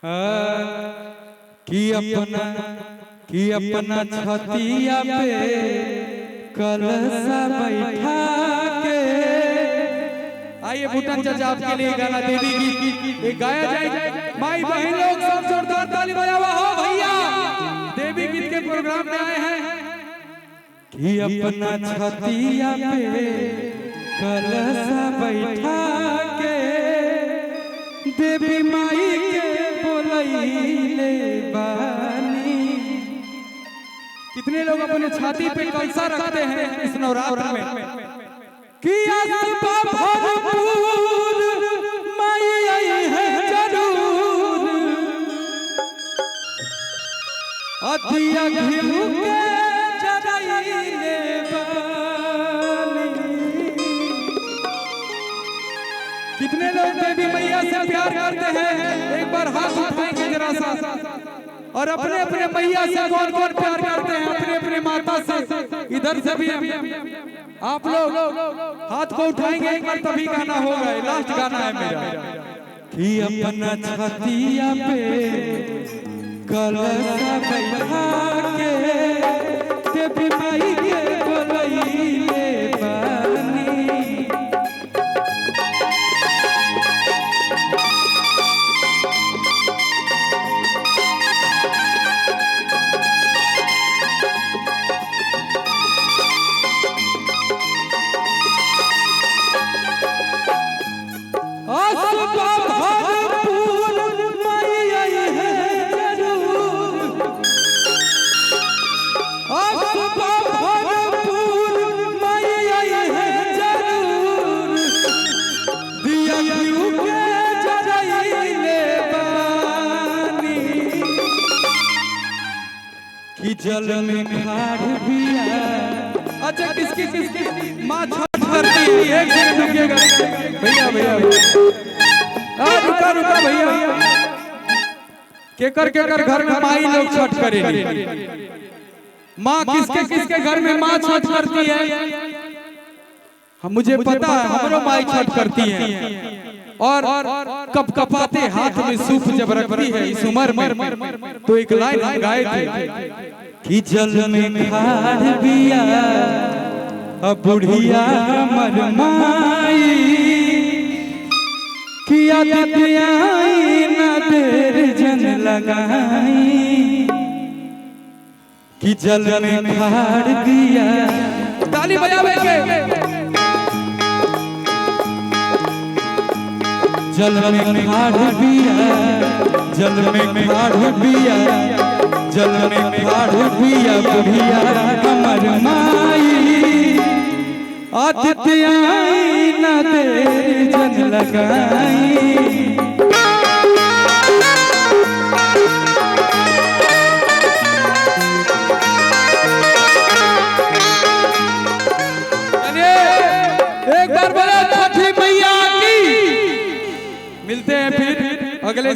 कि अपना छतिया पे कलसा बैठा के। आइए भूटान चाचा आपके लिए गाना देवी गीत गाया जाए। माई बहन लोग सब जोरदार ताली बजावा हो भैया। देवी गीत के प्रोग्राम में आए हैं कि अपना छतिया पे कलसा बैठा के देवी माई के बोलैले बानी। कितने लोग अपने छाती पे कलसा रखते हैं इस नवरात्र में कि भरपूर माई आई है जरूर। अतिया घिउ के जराइले बानी। कितने लोग देवी मैया से प्यार करते हैं? एक बार हाथ उठाएंगे जरा सा। और अपने अपने मैया से कौन कौन प्यार करते हैं? अपने अपने माता से। इधर से भी आप लोग हाथ को उठाएंगे एक बार, तभी गाना होगा। लास्ट गाना है मेरा कि अपना छतिया पे कलसा बैठा के देवी माई के बोलैले बानी। कि जल में खाड़ बिया। अच्छा किसकी माँ छठ करती है? एक सेकंड रुकिएगा भैया भैया रुका रुका भैया। केकर घर में माई लोग छठ करेंगे? माँ किसके घर में माँ छठ करती है? हम मुझे पता है, हमरो माई छठ करती है। और कपकपाते हाथ में सूप जब रखती है इस उम्र में, तो एक लाइन हम गाए थे कि जल में खाड़ बिया अब बुढ़िया हमर माई कि आई ना देर जन लगाई। कि जल में खाड़ बिया। ताली बजावेंगे। जल में खाड़ बिया, जल में खाड़ बिया, जल में खाड़ बिया बुढ़िया हमर माई। आदित्य आई ना दे जन लगाई। एक बार बोलो छठी मैया की। मिलते हैं फिर अगले